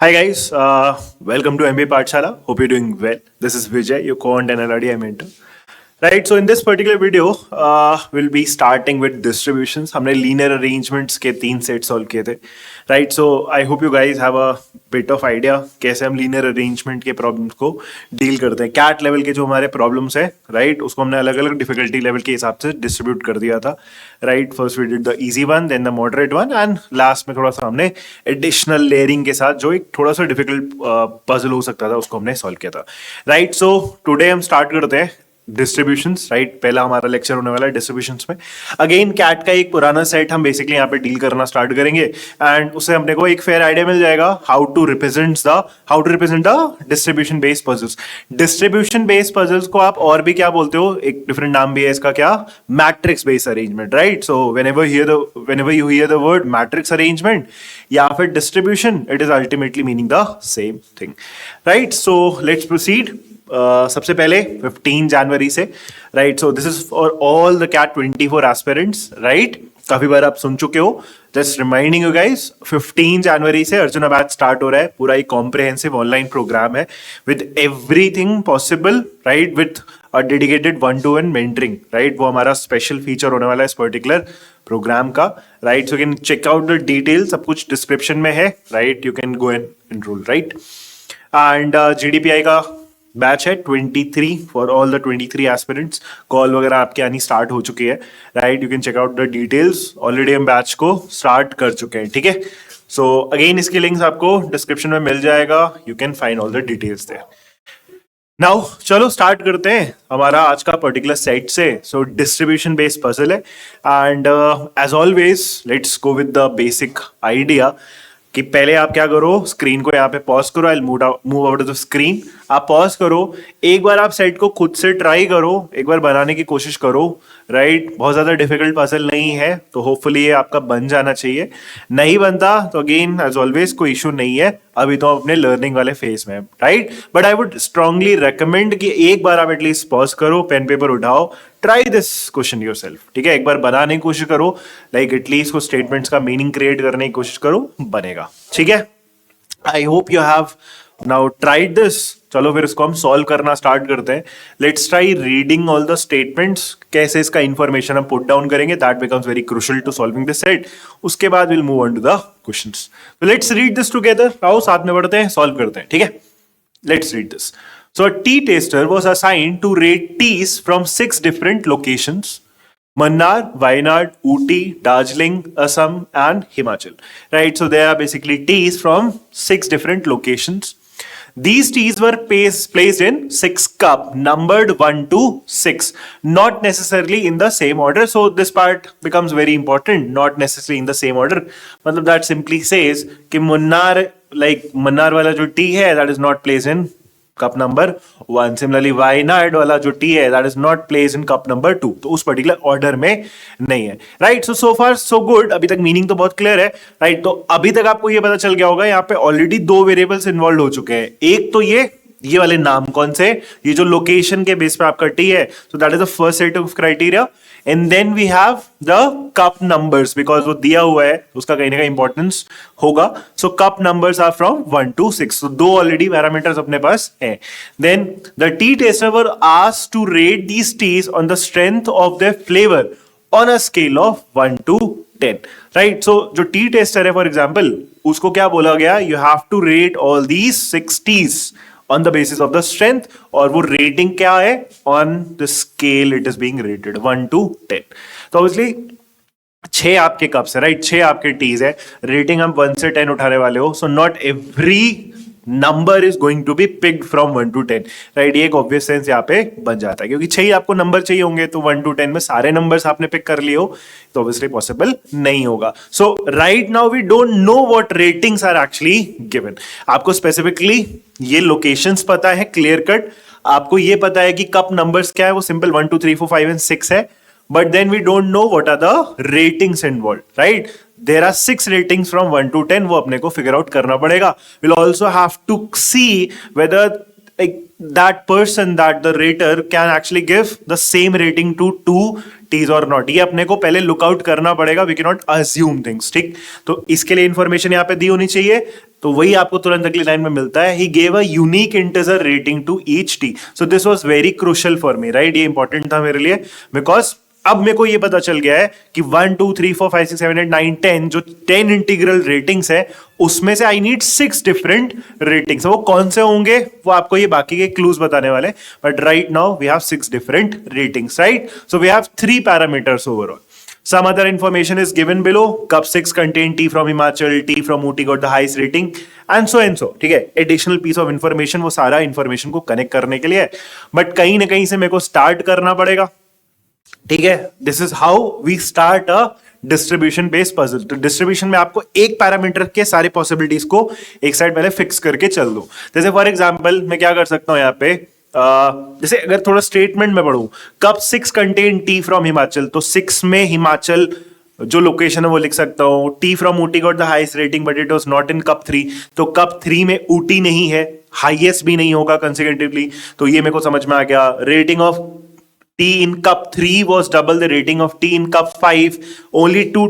Hi guys, welcome to MBA Pathshala. Hope you're doing well. This is Vijay, your co-and LRD mentor. Right, so in this particular video, we'll be starting with distributions. हमने linear arrangements के 3 set solve किए थे. Right, so I hope you guys have a bit of idea कैसे हम linear arrangement के problems को deal करते हैं. CAT level के जो हमारे problems है, right, उसको हमने अलग अलग difficulty level के हिसाब से distribute कर दिया था. Right, first we did the easy one, then the moderate one, and last में थोड़ा सा हमने additional layering के साथ जो एक थोड़ा सा difficult puzzle हो सकता था उसको हमने solve किया था. Right, so today हम start करते हैं डिस्ट्रीब्यूशंस. राइट, पहला हमारा लेक्चर होने वाला है डिस्ट्रीब्यूशंस में. अगेन कैट का एक पुराना सेट हम बेसिकली यहाँ पे डील करना स्टार्ट करेंगे एंड उससे हमने को एक फेयर आइडिया मिल जाएगा how to represent the distribution based puzzles. Distribution based puzzles को आप और भी क्या बोलते हो, एक डिफरेंट नाम भी है इसका, क्या, matrix based arrangement. Right, so whenever you hear the word matrix arrangement या फिर distribution, it is ultimately meaning the same thing. Right, so let's proceed. सबसे पहले 15 जनवरी से, right, so this is for all the CAT 24 aspirants. Right, काफी बार आप सुन चुके हो. जस्ट रिमाइंडिंग यू गाइस, 15 जनवरी से अर्जुना बैच स्टार्ट हो रहा है. पूरा एक कॉम्प्रिहेंसिव ऑनलाइन प्रोग्राम है with everything possible, right, with a dedicated 1-to-1 mentoring. Right, वो हमारा स्पेशल फीचर होने वाला है इस पर्टिकुलर प्रोग्राम का. Right, so you can check out the details, सब कुछ डिस्क्रिप्शन में है. Right, you can go and enroll. Right, and GDPI का बैच है 23 for all the 23 aspirants. Call वगैरह आपके आनी स्टार्ट हो चुकी है. Right, you can check out the details. Already हम बैच को स्टार्ट कर चुके हैं. ठीक है, सो अगेन इसकी लिंक्स आपको डिस्क्रिप्शन में मिल जाएगा. You can find all the details there. Now चलो स्टार्ट करते हैं हमारा आज का पर्टिकुलर सेट से. सो डिस्ट्रीब्यूशन बेस्ड पजल है and as always let's go with the basic idea कि पहले आप क्या करो, स्क्रीन को यहाँ पे पॉज करो. I move out of the screen. आप पॉज करो, एक बार आप सेट को खुद से ट्राई करो, एक बार बनाने की कोशिश करो. राइट, बहुत ज्यादा डिफिकल्ट पजल नहीं है, तो होपफुली ये आपका बन जाना चाहिए. नहीं बनता तो अगेन एज ऑलवेज कोई इशू नहीं है, अभी तो अपने लर्निंग वाले फेज में. Right, but I would strongly recommend कि एक बार आप एटलीस्ट पॉज करो, पेन पेपर उठाओ, ट्राई दिस क्वेश्चन योरसेल्फ. ठीक है, एक बार बनाने की कोशिश करो, लाइक एटलीस्ट को स्टेटमेंट्स का मीनिंग क्रिएट करने की कोशिश करो, बनेगा. ठीक है, I hope you have now tried this. चलो फिर इसको हम सॉल्व करना स्टार्ट करते हैं. Let's try reading all the statements. कैसे इसका इंफॉर्मेशन हम पुट डाउन करेंगे, that becomes very crucial to solving this set. उसके बाद will move on to the questions. तो लेट्स रीड दिस टुगेदर. आओ साथ में पढ़ते हैं, सॉल्व करते हैं. ठीक है, let's read this. So a tea taster was assigned to rate teas from 6 different locations: Mannar, Wayanad, Ooty, Darjeeling, Assam, and Himachal. Right, so there are basically teas from 6 different locations. These teas were placed in 6 cup numbered 1 to 6, not necessarily in the same order. So this part becomes very important, not necessarily in the same order. मतलब that simply says कि Mannar वाला जो tea है, that is not placed in cup number 1. Similarly Wayanad वाला जो T है, that is not place in cup number 2, तो उस पर्टिकुलर ऑर्डर में नहीं है. राइट, सो फार सो गुड. अभी तक मीनिंग तो बहुत क्लियर है. राइट, तो अभी तक आपको ये पता चल गया होगा यहाँ पे ऑलरेडी 2 वेरिएबल्स इन्वॉल्व हो चुके हैं. एक तो ये वाले नाम कौन से, ये जो लोकेशन के बेस पे आपका टी है, so that is the first set of criteria. And then we have the cup numbers, because वो दिया हुआ है, उसका कहीं ना कहीं इंपॉर्टेंस होगा. So cup numbers are from 1 to 6. तो 2 ऑलरेडी पैरामीटर्स अपने पास है. Then the tea tester were asked to rate these teas on the strength of their flavour on a scale of 1 to 10. Right, so जो tea tester है for example, उसको क्या बोला गया, you have to rate all these 6 teas on the basis of the strength, और वो rating क्या है, on the scale it is being rated 1 to 10. तो obviously 6 आपके कप्स है, राइट, 6 आपके टीज है, रेटिंग हम 1 से 10 उठाने वाले हो. So not every number is going to be picked from 1 to 10. Right, ये एक ऑब्वियस सेंस यहाँ पे बन जाता है, क्योंकि 6 आपको नंबर चाहिए होंगे, तो 1 to 10 में सारे नंबर्स आपने पिक कर लिए हो, तो ऑब्वियसली पॉसिबल नहीं होगा. So right now we don't know what ratings are actually given. आपको स्पेसिफिकली ये लोकेशंस पता है, क्लियर कट. आपको ये पता है कि कप नंबर्स क्या है, वो सिंपल 1 2 3 4 5 and 6 है. But then we don't know what are the ratings involved, right? There are 6 ratings from 1 to 10, वो अपने को figure out करना पड़ेगा. We'll also have to see whether like that person, that the rater can actually give the same rating to two T's or not. ये अपने को पहले look out करना पड़ेगा. We cannot assume things. ठीक, तो इसके लिए इंफॉर्मेशन यहाँ पे दी होनी चाहिए. तो वही आपको तुरंत अगली लाइन में मिलता है. He gave a unique integer rating to each T. So this was very crucial for me, right? ये इंपॉर्टेंट था मेरे लिए, बिकॉज अब मेरे को ये पता चल गया है कि 1 2 3 4 5 6 7 8 9 10 जो 10 इंटीग्रल रेटिंग्स है उसमें से आई नीड 6 डिफरेंट रेटिंग्स. वो कौन से होंगे वो आपको ये बाकी के क्लूज बताने वाले, but right now we have 6 different ratings, right? So we have 3 parameters overall. Some other information is given below. Cup 6 contain T from Himachal, T from Ooty got the highest rating, and so. ठीक है, additional piece of information, वो सारा information को connect करने के लिए है, but कहीं ना कहीं से मेरे को स्टार्ट करना पड़ेगा. ठीक है, this is how we start a distribution based puzzle. तो डिस्ट्रीब्यूशन में आपको एक पैरामीटर के सारे पॉसिबिलिटीज को एक साइड पहले फिक्स करके चल दो. जैसे फॉर एग्जांपल मैं क्या कर सकता हूं यहाँ पे, जैसे अगर थोड़ा स्टेटमेंट में पढ़ूं, cup 6 contain tea from Himachal, तो 6 में हिमाचल जो लोकेशन है वो लिख सकता हूं. T from Ooty got the highest rating but it was not in cup 3, तो कप 3 में ऊटी नहीं है, हाईएस्ट भी नहीं होगा कंसेक्यूटिवली, तो ये मेरे को समझ में आ गया. Rating of T in cup 3 was double the rating of T in cup 5. Only 2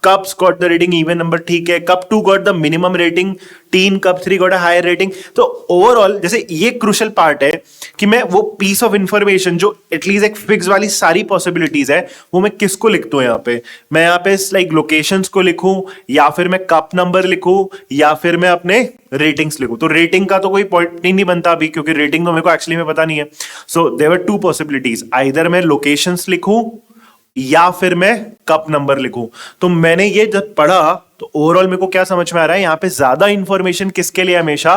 cups got the rating even number, ठीक है. cup 2 got the minimum rating, T in cup 3 got a higher rating. तो overall जैसे ये crucial part है कि मैं वो piece of information जो एटलीस्ट एक फिक्स वाली सारी पॉसिबिलिटीज है वो मैं किसको लिखता हूँ यहाँ पे. मैं यहाँ पे लाइक लोकेशंस को लिखूं, या फिर मैं कप नंबर लिखूं, या फिर मैं अपने रेटिंग्स लिखूं. तो रेटिंग का तो कोई पॉइंट नहीं बनता अभी, क्योंकि रेटिंग तो मेरे को एक्चुअली में पता नहीं है. So there were 2 possibilities, either मैं लोकेशंस लिखूं या फिर मैं कप नंबर लिखूं. तो मैंने ये जब पढ़ा तो ओवरऑल मेरे को क्या समझ में आ रहा है, यहाँ पे ज्यादा इंफॉर्मेशन किसके लिए, हमेशा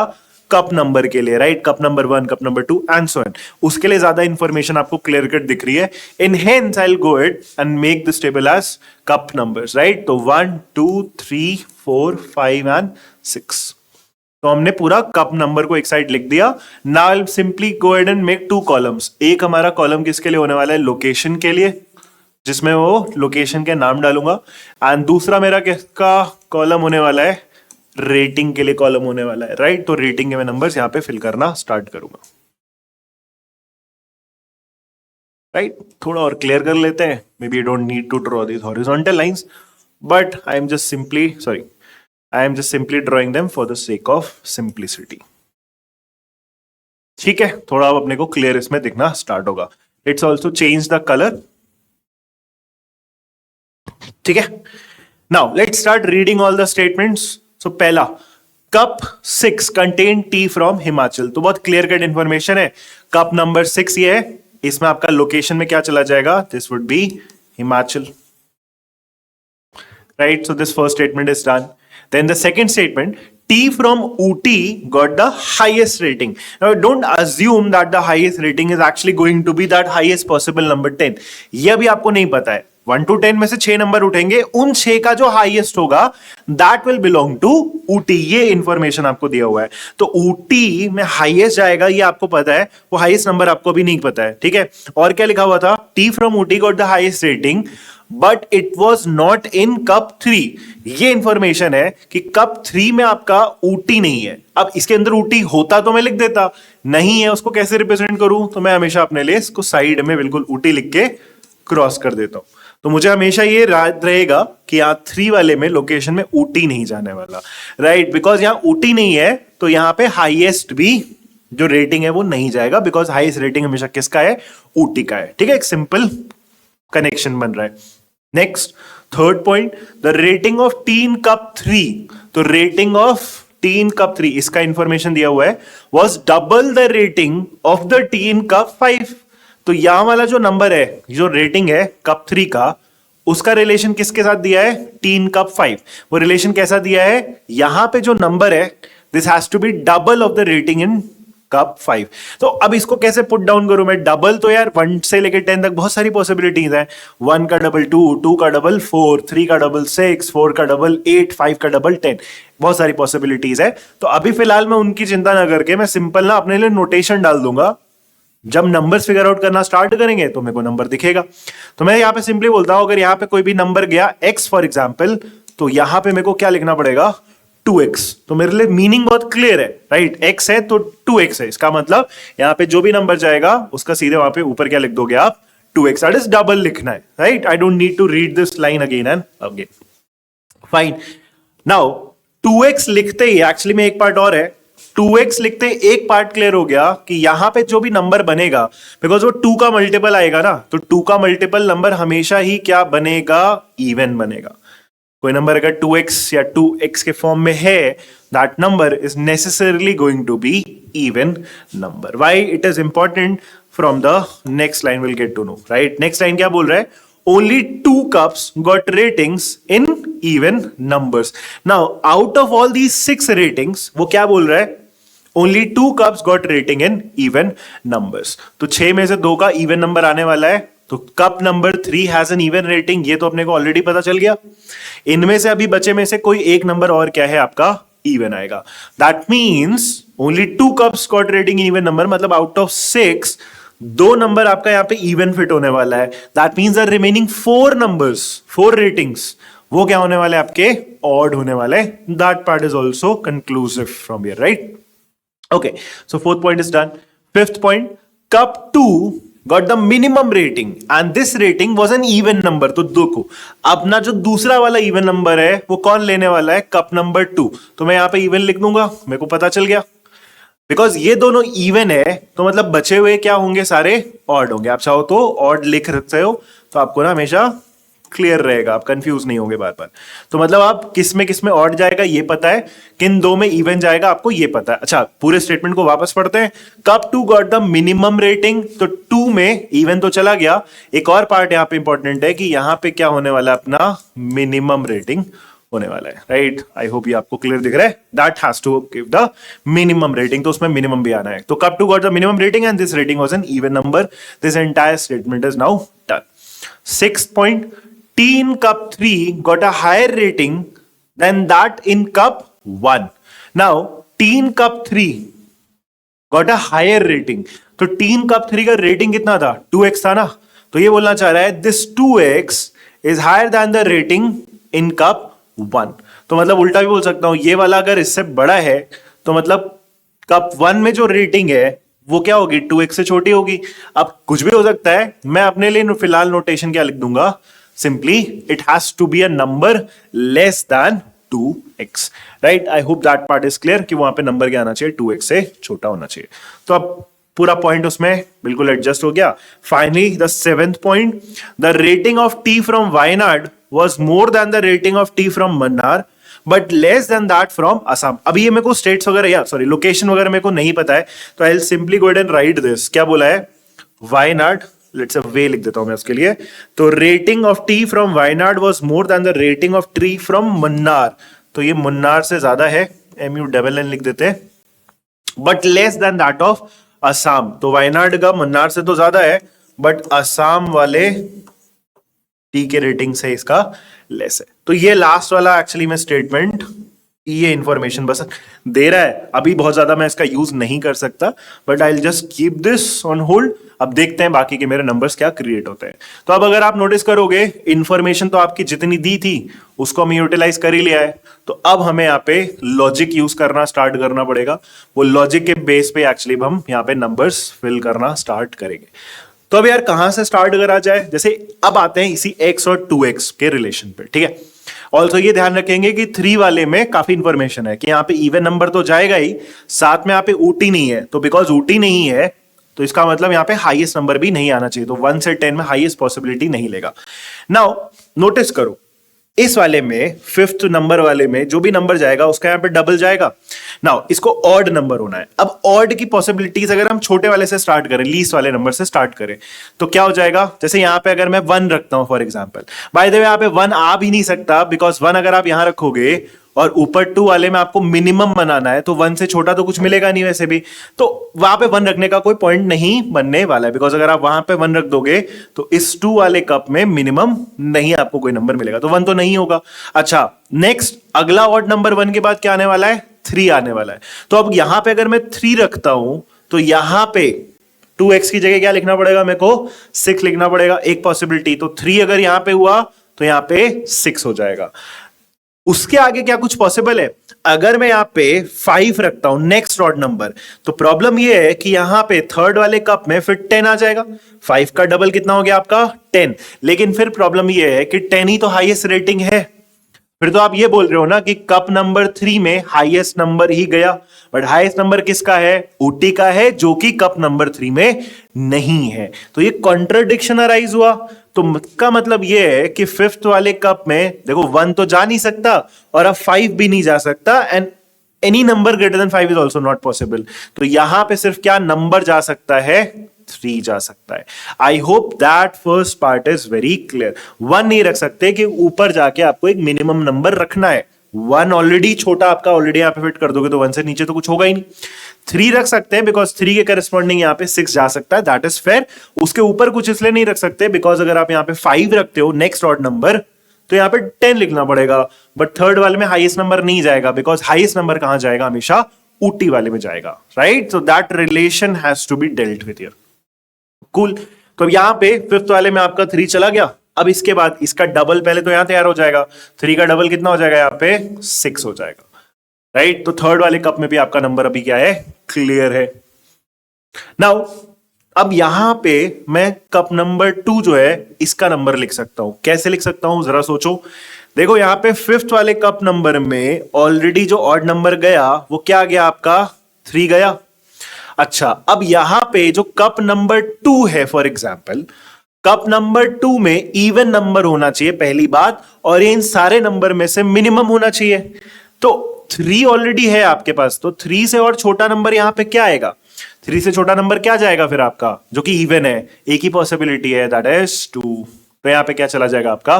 कप नंबर के लिए, right? Cup number 1, cup number 2 and so on, उसके लिए ज्यादा इंफॉर्मेशन आपको क्लियर कट दिख रही है. In hence I will go it and make this table as cup numbers, right? तो 1 2 3 4 5 एंड 6. तो हमने पूरा कप नंबर को एक साइड लिख दिया. Now I will simply go ahead and make 2 columns. एक हमारा कॉलम किसके लिए होने वाला है, लोकेशन के लिए, जिसमें वो लोकेशन के नाम डालूंगा, एंड दूसरा मेरा किसका कॉलम होने वाला है, रेटिंग के लिए कॉलम होने वाला है, राइट? तो रेटिंग के मैं नंबर्स यहां पे फिल करना स्टार्ट करूंगा, राइट? थोड़ा और क्लियर कर लेते हैं. Maybe you don't need to draw these horizontal lines, but I am just simply drawing them for the sake of simplicity. ठीक है, थोड़ा अब अपने को क्लियर इसमें दिखना स्टार्ट होगा. Let's also change the colour. ठीक है, now let's start reading all the statements. So पहला, cup 6 contain tea from Himachal. तो बहुत क्लियर कट इंफॉर्मेशन है. कप नंबर 6 ये है, इसमें आपका लोकेशन में क्या चला जाएगा, this would be Himachal, right? So this first statement is done. Then the second statement, T from Ooty got the highest rating. Now don't assume that the highest rating is actually going to be that highest possible number 10. ये अभी आपको नहीं पता है. 1 to 10 में से 6 number उठेंगे, उन 6 का जो हाईएस्ट होगा that will belong to Ooty. ये इंफॉर्मेशन आपको दिया हुआ है. तो ऊटी में हाईएस्ट जाएगा, ये आपको पता है. वो हाईएस्ट नंबर आपको भी नहीं पता है, ठीक है? और क्या लिखा हुआ था, T from Ooty got the highest rating but it was not in cup 3. ये इंफॉर्मेशन है कि कप 3 में आपका ऊटी नहीं है. अब इसके अंदर ऊटी होता तो मैं लिख देता, नहीं है, उसको कैसे रिप्रेजेंट करूं? तो मैं हमेशा अपने लिए इसको साइड में बिल्कुल ऊटी लिख के क्रॉस कर देता हूं. तो मुझे हमेशा ये याद रहेगा कि यहाँ 3 वाले में लोकेशन में ऊटी नहीं जाने वाला, राइट? बिकॉज यहाँ ऊटी नहीं है तो यहाँ पे हाईएस्ट भी जो रेटिंग है वो नहीं जाएगा, बिकॉज हाईएस्ट रेटिंग हमेशा किसका है, ऊटी का है. ठीक है, एक सिंपल कनेक्शन बन रहा है. Next, third point, the rating of T in cup 3. तो rating of T in cup 3, इसका इंफॉर्मेशन दिया हुआ है, was double the rating of the T in cup 5. तो यहां वाला जो नंबर है, जो रेटिंग है कप 3 का, उसका रिलेशन किसके साथ दिया है, टी इन कप 5. वो रिलेशन कैसा दिया है, यहां पे जो नंबर है this has to be double of the rating in cup 5. तो अब इसको कैसे पुट डाउन करूं मैं, डबल तो यार 1 से लेकर 10 तक बहुत सारी पॉसिबिलिटीज हैं. 1 का डबल 2, 2 का डबल 4, 3 का डबल 6, 4 का डबल 8, 5 का डबल 10, बहुत सारी पॉसिबिलिटीज है. तो अभी फिलहाल मैं उनकी चिंता ना करके मैं सिंपल ना अपने लिए नोटेशन डाल दूंगा. जब नंबर्स फिगर आउट करना स्टार्ट करेंगे तो मेरे को नंबर दिखेगा. तो मैं यहाँ पे सिंपली बोलता हूं, अगर यहाँ पे कोई भी नंबर गया x फॉर एग्जाम्पल, तो यहाँ पे मेरे को क्या लिखना पड़ेगा, 2x। तो मेरे लिए मीनिंग बहुत क्लियर है, राइट? x है तो 2x है, इसका मतलब यहां पे जो भी नंबर जाएगा उसका सीधे वहां पे ऊपर क्या लिख दोगे आप? 2x। दैट इज डबल लिखना है, right? I don't need to read this line again and again. Fine. Now 2x लिखते ही एक्चुअली में एक पार्ट और है। 2x लिखते ही एक पार्ट क्लियर हो गया कि यहां पे जो भी नंबर बनेगा, बिकॉज वो 2 का मल्टीपल आएगा ना, तो 2 का मल्टीपल नंबर हमेशा ही क्या बनेगा? इवन बनेगा। कोई नंबर अगर 2x या 2x के फॉर्म में है, that number is necessarily going to be even number. Why it is important? From the next line will get to know, right? Next line क्या बोल रहा है? Only 2 cups got ratings in even numbers. Now, out of all these 6 ratings, वो क्या बोल रहा है? Only 2 cups got rating in even numbers. तो 6 में से 2 का even नंबर आने वाला है, तो cup number 3 has an even rating, ये तो अपने को ऑलरेडी पता चल गया। इनमें से अभी बचे में से कोई एक नंबर और क्या है आपका? इवन आएगा। That means only 2 cups got rating in even number, मतलब आउट ऑफ 6 2 नंबर आपका यहां पे इवन फिट होने वाला है। That means the remaining 4 numbers, 4 ratings, वो क्या होने वाले आपके? ऑड होने वाले। That part is also conclusive from here, right? Okay, so fourth point is done. Fifth point, cup 2 got the minimum rating and this rating was an even number। तो देखो अपना जो दूसरा वाला इवन नंबर है वो कौन लेने वाला है? Cup number 2। तो मैं यहां पे इवन लिख दूंगा, मेरे को पता चल गया। बिकॉज ये दोनों इवन है तो मतलब बचे हुए क्या होंगे? सारे ऑड होंगे। आप चाहो तो ऑड लिख सकते हो, तो आपको ना हमेशा क्लियर रहेगा, आप कंफ्यूज नहीं होंगे बार बार। तो मतलब आप किस में ऑड जाएगा ये पता है, किन 2 में इवन जाएगा आपको ये पता है। अच्छा, पूरे स्टेटमेंट को वापस पढ़ते हैं। Cup 2 got the minimum rating, तो 2 में इवन तो चला गया। एक और पार्ट यहाँ पे इंपॉर्टेंट है कि यहाँ पे क्या होने वाला है? अपना मिनिमम रेटिंग होने वाला है, राइट? आई होप ये आपको क्लियर दिख रहा है। That has to give the minimum rating, तो उसमें मिनिमम भी आना है। तो cup 2 got the minimum rating and this rating was an even number. This entire statement is now done. Sixth point, tea in cup 3 got a higher rating than that in cup 1. Now, T in cup 3 got a higher rating. तो T in cup 3 का rating कितना था? 2x था ना। तो ये बोलना चाह रहा है this 2x is higher than the rating in cup 1. तो मतलब उल्टा भी बोल सकता हूं, ये वाला अगर इससे बड़ा है तो मतलब कप 1 में जो रेटिंग है वो क्या होगी? 2x से छोटी होगी। अब कुछ भी हो सकता है, मैं अपने लिए फिलहाल नोटेशन क्या लिख दूंगा? Simply, it has to be a number less than 2x, right? I hope that part is clear कि वहां पे नंबर क्या आना चाहिए? 2x से छोटा होना चाहिए। तो अब पूरा पॉइंट उसमें बिल्कुल एडजस्ट हो गया। Finally the seventh point, the rating of T from Wayanad was more than the rating of T from Mannar but less than that from Assam. अभी ये मेरे को स्टेट्स वगैरह या सॉरी लोकेशन वगैरह मेरे को नहीं पता है, तो I will simply go and right this. क्या बोला है? वायनाड, लेट्स वे लिख देता हूं मैं उसके लिए। तो rating of T from Wayanad was more than the rating of T from Mannar. तो ये मुन्नार से ज्यादा है, MU लिख देते हैं, but less than that of Assam. तो वायनाड का मन्नार से तो ज्यादा है, बट असम वाले टी के रेटिंग से इसका लेस है। तो ये लास्ट वाला एक्चुअली में स्टेटमेंट ये इंफॉर्मेशन बस दे रहा है। अभी बहुत ज्यादा मैं इसका यूज नहीं कर सकता, but I will just keep this on hold. अब देखते हैं बाकी के मेरे नंबर्स क्या क्रिएट होते हैं। तो अब अगर आप नोटिस करोगे, इंफॉर्मेशन तो आपकी जितनी दी थी उसको हम यूटिलाइज कर ही लिया है। तो अब हमें यहाँ पे लॉजिक यूज करना स्टार्ट करना पड़ेगा। वो लॉजिक के बेस पे एक्चुअली हम यहाँ पे नंबर्स फिल करना स्टार्ट करेंगे। तो अब यार कहां से स्टार्ट करा जाए? जैसे अब आते हैं इसी x और 2x के रिलेशन पे, ठीक है? ऑल्सो ये ध्यान रखेंगे कि 3 वाले में काफी इंफॉर्मेशन है कि यहाँ पे इवन नंबर तो जाएगा ही, साथ में यहाँ पे ऊटी नहीं है। तो बिकॉज ऊटी नहीं है तो इसका मतलब यहाँ पे हाईएस्ट नंबर भी नहीं आना चाहिए। तो 1 से 10 में हाईएस्ट पॉसिबिलिटी नहीं लेगा। नाउ नोटिस करो, इस वाले में 5th नंबर वाले में जो भी नंबर जाएगा उसका यहाँ पे डबल जाएगा। नाउ इसको ऑड नंबर होना है। अब ऑड की पॉसिबिलिटीज अगर हम छोटे वाले से स्टार्ट करें, लीस्ट वाले नंबर से स्टार्ट करें, तो क्या हो जाएगा? जैसे यहाँ पे अगर मैं 1 रखता हूं for example, by the way यहाँ पे 1 आ भी नहीं सकता, बिकॉज 1 अगर आप यहां रखोगे और ऊपर 2 वाले में आपको मिनिमम बनाना है, तो 1 से छोटा तो कुछ मिलेगा नहीं वैसे भी। तो वहां पे 1 रखने का कोई पॉइंट नहीं बनने वाला है, बिकॉज अगर आप वहां पे 1 रख दोगे तो इस 2 वाले कप में मिनिमम नहीं आपको कोई नंबर मिलेगा, तो 1 तो नहीं होगा। अच्छा, नेक्स्ट अगला ऑड नंबर 1 के बाद क्या आने वाला है? 3 आने वाला है। तो अब यहां पे अगर मैं 3 रखता हूं तो यहां पे 2x की जगह क्या लिखना पड़ेगा? मेरे को 6 लिखना पड़ेगा, एक पॉसिबिलिटी। तो 3 अगर यहां पे हुआ तो यहां पे 6 हो जाएगा। उसके आगे क्या कुछ पॉसिबल है? अगर मैं यहां पे 5 रखता हूं नेक्स्ट ऑड नंबर, तो प्रॉब्लम ये है कि यहां पे थर्ड वाले कप में फिर 10 आ जाएगा। 5 का डबल कितना हो गया आपका? 10। लेकिन फिर प्रॉब्लम ये है कि 10 ही तो हाईएस्ट रेटिंग है। फिर तो आप ये बोल रहे हो ना कि कप नंबर 3 में हाईएस्ट नंबर ही गया, बट हाईएस्ट नंबर किसका है? ऊटी का है, जो कि कप नंबर 3 में नहीं है। तो ये कॉन्ट्रडिक्शन अराइज हुआ। तो का मतलब ये है कि फिफ्थ वाले कप में देखो 1 तो जा नहीं सकता और अब 5 भी नहीं जा सकता, and any number greater than 5 is also not possible. तो यहां पे सिर्फ क्या नंबर जा सकता है? 3 जा सकता है। आई hope that first part is very clear. 1 नहीं रख सकते कि ऊपर जाके आपको एक मिनिमम नंबर रखना है। 1 ऑलरेडी छोटा आपका ऑलरेडी यहां पे फिट कर दोगे तो 1 से नीचे तो कुछ होगा ही नहीं। 3 रख सकते हैं बिकॉज 3 के करस्पॉन्डिंग यहां पे 6 जा सकता है, दैट इज फेयर। उसके ऊपर कुछ इसलिए नहीं रख सकते बिकॉज अगर आप यहां पे 5 रखते हो नेक्स्ट ऑड नंबर, तो यहां पे 10 लिखना पड़ेगा, बट थर्ड वाले में हाईएस्ट नंबर नहीं जाएगा बिकॉज हाईएस्ट नंबर कहां जाएगा? हमेशा ऊटी वाले में जाएगा, राइट? So that relation has to be dealt with here. Cool. तो यहां पे फिफ्थ वाले में आपका 3 चला गया। अब इसके बाद इसका डबल पहले तो यहां तैयार हो जाएगा। 3 का डबल कितना हो जाएगा? यहां पे 6 हो जाएगा, राइट? तो थर्ड वाले कप में भी आपका नंबर अभी क्या है? क्लियर है। नाउ अब यहां पे मैं कप नंबर 2 जो है इसका नंबर लिख सकता हूं। कैसे लिख सकता हूं जरा सोचो। देखो यहां पे फिफ्थ वाले कप नंबर में ऑलरेडी जो ऑड नंबर गया वो क्या गया आपका? 3 गया। अच्छा, अब यहां पे जो कप नंबर 2 है, फॉर एग्जाम्पल कप नंबर 2 में इवन नंबर होना चाहिए पहली बात, और इन सारे नंबर में से मिनिमम होना चाहिए। तो 3 ऑलरेडी है आपके पास, तो 3 से और छोटा नंबर यहां पे क्या आएगा? 3 से छोटा नंबर क्या जाएगा फिर आपका, जो कि इवन है? एक ही पॉसिबिलिटी है, दैट इज 2। तो यहां पे क्या चला जाएगा आपका?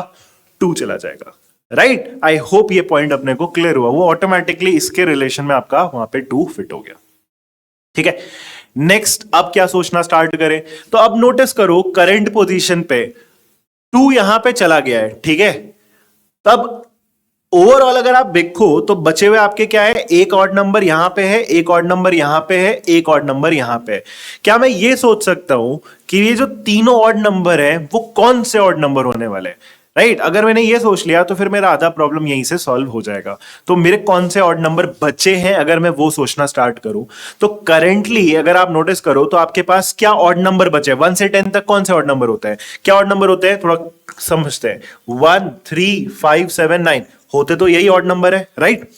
2 चला जाएगा, राइट? आई होप ये पॉइंट अपने को क्लियर हुआ। वो ऑटोमेटिकली इसके रिलेशन में आपका वहां पे 2 फिट हो गया, ठीक है। नेक्स्ट अब क्या सोचना स्टार्ट करें? तो अब नोटिस करो करंट पोजीशन पे 2 यहां पे चला गया है, ठीक है। तब ओवरऑल अगर आप देखो तो बचे हुए आपके क्या है? एक ऑड नंबर यहां पे है, एक ऑड नंबर यहां पे है, एक ऑड नंबर यहां पे है। क्या मैं ये सोच सकता हूं कि ये जो तीनों ऑड नंबर है वो कौन से ऑड नंबर होने वाले हैं? राइट, अगर मैंने ये सोच लिया तो फिर मेरा आधा प्रॉब्लम यहीं से सॉल्व हो जाएगा। तो मेरे कौन से ऑड नंबर बचे हैं अगर मैं वो सोचना स्टार्ट करूं, तो करेंटली अगर आप नोटिस करो तो आपके पास क्या ऑड नंबर बचे? 1 से 10 तक कौन से ऑड नंबर होते हैं? क्या ऑड नंबर होते हैं? थोड़ा समझते हैं। 1, 3, 5, 7, 9 होते तो यही ऑड नंबर है, राइट?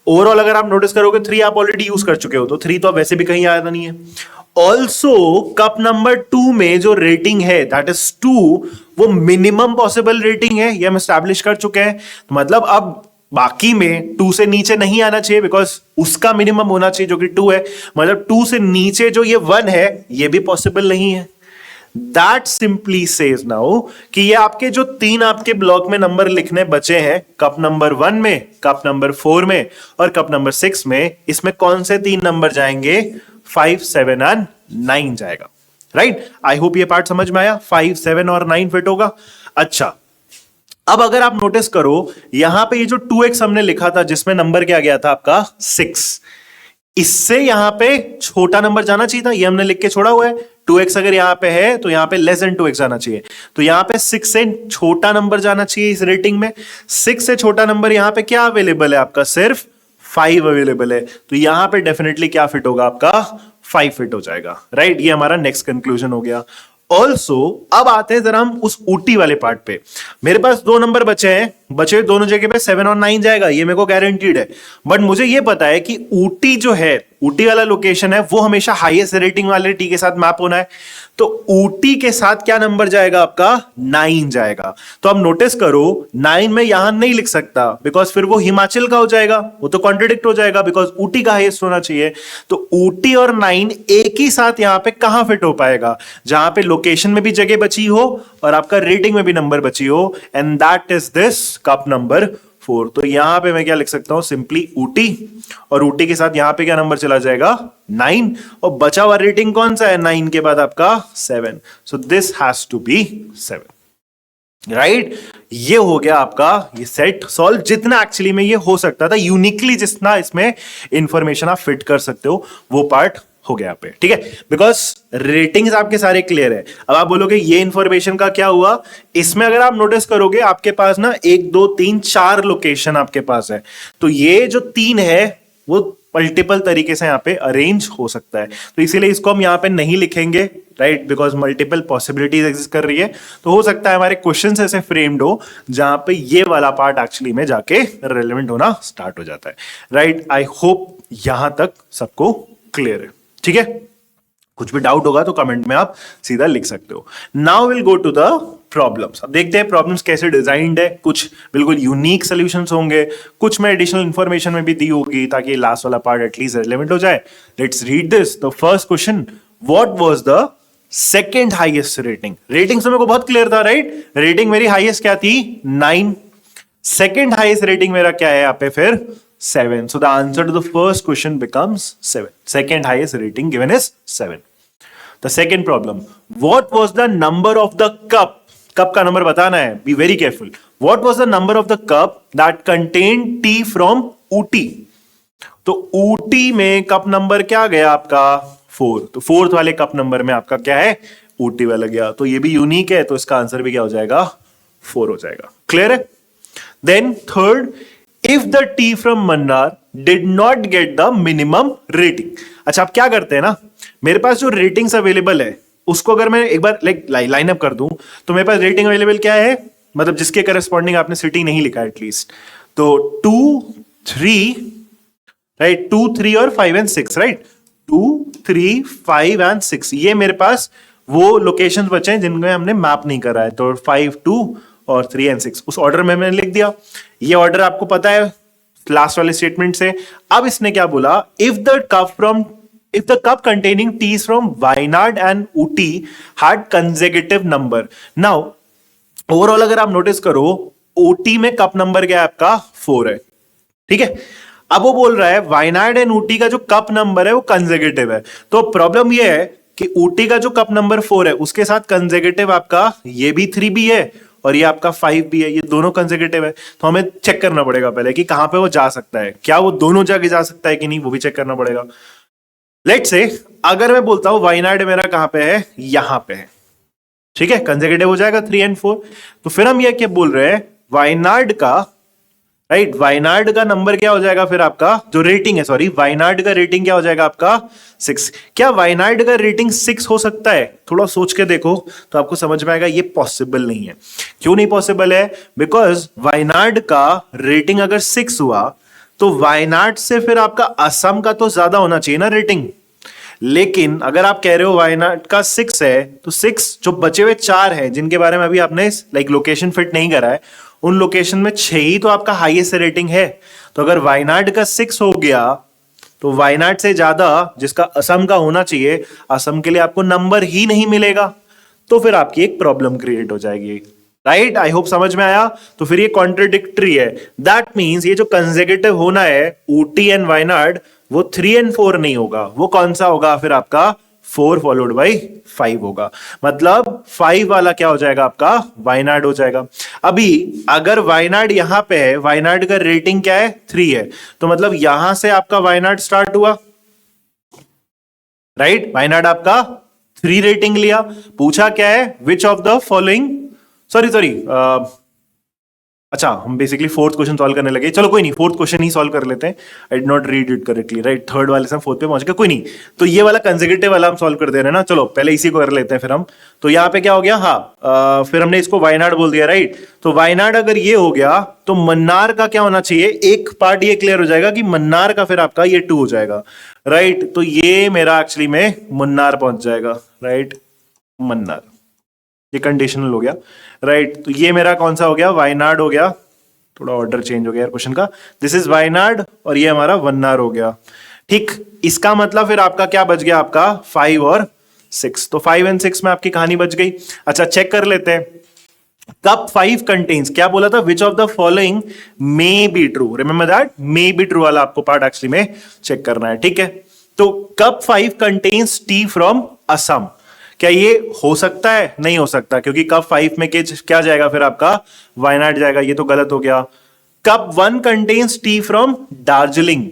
ओवरऑल अगर आप नोटिस करोगे 3 आप ऑलरेडी यूज कर चुके हो, तो 3 तो वैसे भी कहीं आया नहीं है। ऑल्सो कप नंबर 2 में जो रेटिंग है दैट इज 2, वो मिनिमम पॉसिबल रेटिंग है, ये हम एस्टैब्लिश कर चुके हैं। तो मतलब अब बाकी में 2 से नीचे नहीं आना चाहिए बिकॉज उसका मिनिमम होना चाहिए जो कि 2 है। मतलब 2 से नीचे जो ये 1 है ये भी पॉसिबल नहीं है। दैट सिंपली सेज नाउ कि ये आपके जो 3 आपके ब्लॉक में नंबर लिखने बचे हैं, कप नंबर 1 में, कप नंबर 4 में और कप नंबर 6 में, इसमें कौन से 3 नंबर जाएंगे? 5, 7 और 9 जाएगा, राइट? आई होप ये पार्ट समझ में आया। 5, 7 और 9 फिट होगा। अच्छा, अब अगर आप नोटिस करो यहां पे ये जो 2x हमने लिखा था जिसमें नंबर क्या गया था आपका? 6, इससे यहां पे छोटा नंबर जाना चाहिए था, ये हमने लिख के छोड़ा हुआ है। 2x अगर यहां पे है तो यहां पे लेस देन 2x जाना चाहिए, तो यहां पे 6 से छोटा नंबर जाना चाहिए इस रेटिंग में। 6 से छोटा नंबर यहां पे क्या अवेलेबल है आपका? सिर्फ 5 अवेलेबल है, तो यहां पे डेफिनेटली क्या फिट होगा आपका? 5 फिट हो जाएगा, राइट? ये हमारा नेक्स्ट कंक्लूजन हो गया। ऑल्सो अब आते हैं जरा हम उस ऊटी वाले पार्ट पे। मेरे पास 2 नंबर बचे हैं, बचे दोनों जगह पे 7 और 9 जाएगा, ये मेरे को गारंटीड है। बट मुझे ये पता है कि ऊटी जो है, ऊटी वाला लोकेशन है, वो हमेशा हाईएस्ट रेटिंग वाले टी के साथ मैप होना है। तो ऊटी के साथ क्या नंबर जाएगा आपका? 9 जाएगा। तो अब नोटिस करो 9 में यहां नहीं लिख सकता बिकॉज फिर वो हिमाचल का हो जाएगा, वो तो कॉन्ट्रडिक्ट हो जाएगा बिकॉज ऊटी का हाईएस्ट होना चाहिए। तो ऊटी और 9 एक ही साथ यहां पे कहां फिट हो पाएगा? जहां पे लोकेशन में भी जगह बची हो और आपका रेटिंग में भी नंबर बची हो, and that is this cup number 4। तो यहां पे मैं क्या लिख सकता हूं? सिंपली ऊटी, और ऊटी के साथ यहां पे क्या नंबर चला जाएगा? 9, और बचा हुआ रेटिंग कौन सा है 9 के बाद? आपका 7। So this has to be 7, right? ये हो गया आपका ये सेट सॉल्व, जितना एक्चुअली में ये हो सकता था यूनिकली, जितना इसमें इंफॉर्मेशन आप फिट कर सकते हो वो पार्ट हो गया यहाँ पे, ठीक है, बिकॉज रेटिंग्स आपके सारे क्लियर है। अब आप बोलोगे ये इंफॉर्मेशन का क्या हुआ, इसमें अगर आप नोटिस करोगे आपके पास ना 1 2 3 4 लोकेशन आपके पास है, तो ये जो 3 है वो मल्टीपल तरीके से यहाँ पे अरेंज हो सकता है, तो इसीलिए इसको हम यहाँ पे नहीं लिखेंगे, right, because multiple possibilities exist कर रही है। तो हो सकता है हमारे क्वेश्चन ऐसे फ्रेम्ड हो जहां पे ये वाला पार्ट एक्चुअली में जाके रेलेवेंट होना स्टार्ट हो जाता है, राइट। आई होप यहां तक सबको क्लियर है, ठीक है। कुछ भी डाउट होगा तो कमेंट में आप सीधा लिख सकते हो। Now will go to the problems. अब देखते हैं प्रॉब्लम्स कैसे डिजाइन्ड है। कुछ बिल्कुल यूनिक सॉल्यूशंस होंगे, कुछ में एडिशनल इंफॉर्मेशन में भी दी होगी ताकि लास्ट वाला पार्ट एटलीस्ट रिलेवेंट हो जाए। Let's read this. The first question, what was the second highest rating? Rating से मेरे को बहुत क्लियर था, राइट। रेटिंग मेरी हाईएस्ट क्या थी? 9। सेकेंड हाईएस्ट रेटिंग मेरा क्या है यहाँ पे फिर? 7. So the answer to the first question becomes 7. Second highest rating given is 7. The second problem, what was the number of the cup? Cup का नंबर बताना है, be very careful. What was the number of the cup that contained tea from Ooty? तो ऊटी में cup number क्या गया आपका? 4. तो fourth वाले कप नंबर में आपका क्या है? ऊटी वाला गया। तो ये भी यूनिक है, तो इसका आंसर भी क्या हो जाएगा? 4 हो जाएगा। क्लियर है? Then third, if the tea from Munnar did not get the minimum rating. अच्छा, आप क्या करते हैं ना, मेरे पास जो रेटिंग्स अवेलेबल है उसको अगर मैं एक बार लाइन अप कर दूं तो मेरे पास रेटिंग अवेलेबल क्या है, मतलब जिसके करस्पॉन्डिंग आपने सिटी नहीं लिखा एटलीस्ट, तो 2 3, राइट, 2 3 और 5 एंड 6, राइट, 2 3 5 एंड 6, ये मेरे पास वो लोकेशंस बचे हैं जिनमें हमने मैप नहीं करा है। तो 5 2 और 3 एंड 6 उस ऑर्डर में मैंने लिख दिया। ये ऑर्डर आपको पता है लास्ट वाले स्टेटमेंट से। अब इसने क्या बोला, if the cup containing teas from Wayanad and Ooty had consecutive number. Now overall अगर आप नोटिस करो, ऊटी में कप नंबर क्या है आपका? 4 है, ठीक है। अब वो बोल रहा है वायनाड एंड ऊटी का जो कप नंबर है वो कंसेक्यूटिव है। तो प्रॉब्लम ये है कि ऊटी का जो कप नंबर 4 है उसके साथ कंसेक्यूटिव आपका ये भी 3 भी है और ये आपका 5 भी है, ये दोनों कंसेक्यूटिव है। तो हमें चेक करना पड़ेगा पहले कि कहां पे वो जा सकता है, क्या वो दोनों जगह जा सकता है कि नहीं, वो भी चेक करना पड़ेगा। लेट्स से अगर मैं बोलता हूं वायनाड मेरा कहां पे है? यहां पे है, ठीक है, कंसेक्यूटिव हो जाएगा 3 एंड 4। तो फिर हम ये क्या बोल रहे हैं, वायनाड का, राइट, वायनाड का नंबर क्या हो जाएगा फिर आपका, जो रेटिंग है, सॉरी, वायनाड का रेटिंग क्या हो जाएगा आपका? 6। क्या वायनाड का रेटिंग 6 हो सकता है? थोड़ा सोच के देखो तो आपको समझ में आएगा ये पॉसिबल नहीं है। क्यों नहीं पॉसिबल है? बिकॉज वायनाड का रेटिंग अगर 6 हुआ तो वायनाड से फिर आपका असम का तो ज्यादा होना चाहिए ना रेटिंग। लेकिन अगर आप कह रहे हो वायनाड का 6 है, तो 6 जो बचे हुए 4 है जिनके बारे में अभी आपने लोकेशन फिट नहीं करा है, उन लोकेशन में 6 ही तो आपका हाईएस्ट रेटिंग है। तो अगर वायनाड का 6 हो गया तो वायनाड से ज्यादा जिसका असम का होना चाहिए, असम के लिए आपको नंबर ही नहीं मिलेगा, तो फिर आपकी एक प्रॉब्लम क्रिएट हो जाएगी, राइट। आई होप समझ में आया। तो फिर ये कॉन्ट्रडिक्टरी है। दैट मींस ये जो कंसेक्यूटिव होना है ऊटी एंड वायनाड, वो 3 एंड 4 नहीं होगा, वो कौन सा होगा फिर आपका? 4 फॉलोड बाई 5 होगा। मतलब 5 वाला क्या हो जाएगा आपका? वायनाड हो जाएगा। अभी अगर वायनाड यहां पे है, वायनाड का रेटिंग क्या है? 3 है, तो मतलब यहां से आपका वायनाड स्टार्ट हुआ, राइट। वायनाड आपका 3 रेटिंग लिया, पूछा क्या है? Which of the following, sorry, अच्छा, हम बेसिकली फोर्थ क्वेश्चन सॉल्व करने लगे। चलो कोई नहीं, फोर्थ क्वेश्चन ही सॉल्व कर लेते हैं। I did not read it correctly, right, third वाले से फोर्थ पे पहुंच गए, कोई नहीं। तो ये वाला कंसेक्यूटिव वाला हम सॉल्व कर दे रहे हैं ना, चलो पहले इसी को कर लेते हैं फिर हम। तो यहाँ पे क्या हो गया, हाँ, फिर हमने इसको वायनाड बोल दिया, राइट। तो वायनाड अगर ये हो गया तो मन्नार का क्या होना चाहिए? एक पार्ट ये क्लियर हो जाएगा कि मन्नार का फिर आपका ये 2 हो जाएगा, राइट। तो ये मेरा एक्चुअली में मुन्नार पहुंच जाएगा, राइट, मन्नार, ये कंडीशनल हो गया, राइट। तो ये मेरा कौन सा हो गया? वायनाड हो गया। थोड़ा ऑर्डर चेंज हो गया क्वेश्चन का। दिस इज वायनाड और ये हमारा वन्नार हो गया, ठीक। इसका मतलब फिर आपका क्या बच गया? आपका 5 और 6। तो 5 एंड 6 में आपकी कहानी बच गई। अच्छा, चेक कर लेते हैं। कप 5 कंटेन्स, क्या बोला था? Which of the following may be true. Remember that, may be true वाला आपको पार्ट एक्चुअली में चेक करना है, ठीक है। तो cup 5 contains T from Assam, क्या ये हो सकता है? नहीं हो सकता, क्योंकि कप 5 में क्या जाएगा फिर आपका? वायनाड जाएगा, ये तो गलत हो गया। Cup 1 contains T from Darjeeling,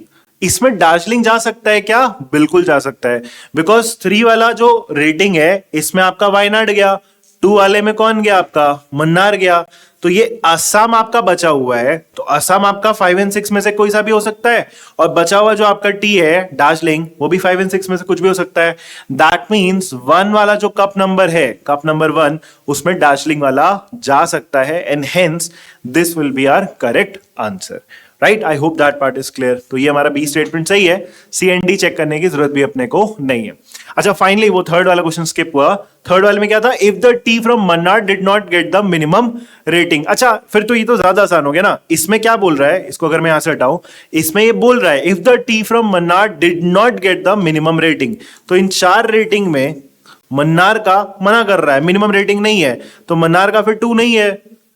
इसमें दार्जिलिंग जा सकता है क्या? बिल्कुल जा सकता है, बिकॉज 3 वाला जो रेटिंग है इसमें आपका वायनाड गया, 2 वाले में कौन गया? आपका मन्नार गया। तो ये असम आपका बचा हुआ है, तो असम आपका 5 और 6 में से कोई सा भी हो सकता है, और बचा हुआ जो आपका टी है दार्जिलिंग, वो भी 5 और 6 में से कुछ भी हो सकता है। दैट मीन्स 1 वाला जो कप नंबर है, कप नंबर 1, उसमें दार्जिलिंग वाला जा सकता है, and hence this will be our correct answer. Right, I hope that part is clear. तो ये हमारा बी स्टेटमेंट सही है, सी एंड डी चेक करने की जरूरत भी अपने को नहीं है। अच्छा, फाइनली वो थर्ड वाला क्वेश्चन स्किप हुआ। थर्ड वाले में क्या था? If the tea from Munnar did not get the minimum rating. अच्छा, फिर तो ये तो ज्यादा आसान हो गया ना। इसमें क्या बोल रहा है, इसको अगर मैं यहां से हटाऊं, इसमें ये बोल रहा है if the tea from Munnar did not get the minimum rating. तो इन 4 रेटिंग में मन्नार का मना कर रहा है, मिनिमम रेटिंग नहीं है, तो मन्नार का फिर 2 नहीं है।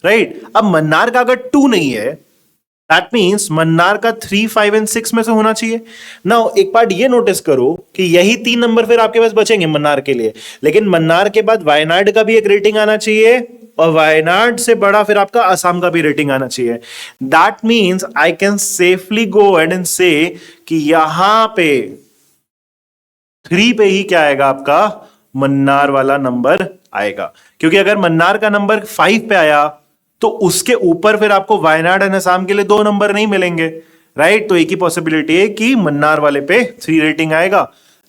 राइट, अब मन्नार का अगर 2 नहीं है, दैट मीन्स मन्नार का 3, 5 और 6 में से होना चाहिए। नाउ एक बात ये नोटिस करो कि यही 3 नंबर फिर आपके पास बचेंगे मन्नार के लिए, लेकिन मन्नार के बाद वायनाड का भी एक रेटिंग आना चाहिए, और वायनाड से बड़ा फिर आपका असम का भी रेटिंग आना चाहिए। That means I can safely go and and से कि यहां पे 3 पे ही क्या आएगा? आपका मन्नार वाला नंबर आएगा, क्योंकि अगर मन्नार का नंबर 5 पे आया तो उसके ऊपर फिर आपको वायनाड एंड असम के लिए 2 नंबर नहीं मिलेंगे। राइट, तो एक ही पॉसिबिलिटी है कि मन्नार वाले पे 3 रेटिंग आएगा।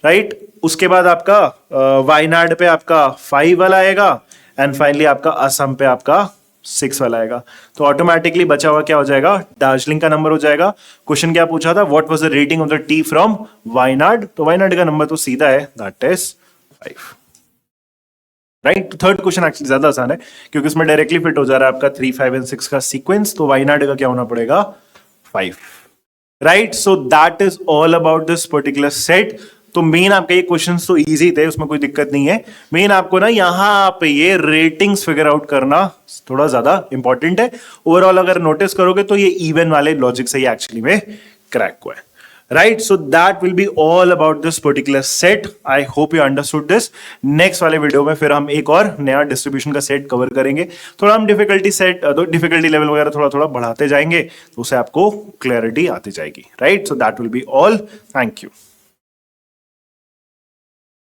राइट, उसके बाद आपका वायनाड पे आपका 5 वाला आएगा, एंड फाइनली आपका असम पे आपका 6 वाला आएगा। तो ऑटोमेटिकली बचा हुआ क्या हो जाएगा? दार्जिलिंग का नंबर हो जाएगा। क्वेश्चन क्या पूछा था? What was the rating of the tea from Wayanad? तो वायनाड का नंबर तो सीधा है, दैट इज 5। राइट, तो थर्ड क्वेश्चन एक्चुअली ज्यादा आसान है, क्योंकि उसमें डायरेक्टली फिट हो जा रहा है आपका 3, 5 और 6 का सीक्वेंस। तो वायनाड का क्या होना पड़ेगा? 5। Right, so that is all about this particular set. तो मेन आपके ये क्वेश्चन तो इजी थे, उसमें कोई दिक्कत नहीं है। मेन आपको ना यहाँ पे ये रेटिंग्स फिगर आउट करना थोड़ा ज्यादा इंपॉर्टेंट है। ओवरऑल अगर नोटिस करोगे तो ये इवन वाले लॉजिक से ही एक्चुअली में क्रैक हुआ है। Right, so that will be all about this particular set. I hope you understood this. Next वाले वीडियो में फिर हम एक और नया डिस्ट्रीब्यूशन का सेट कवर करेंगे। थोड़ा हम डिफिकल्टी लेवल वगैरह थोड़ा थोड़ा बढ़ाते जाएंगे, तो उससे आपको क्लैरिटी आती जाएगी। Right, so that will be all. Thank you.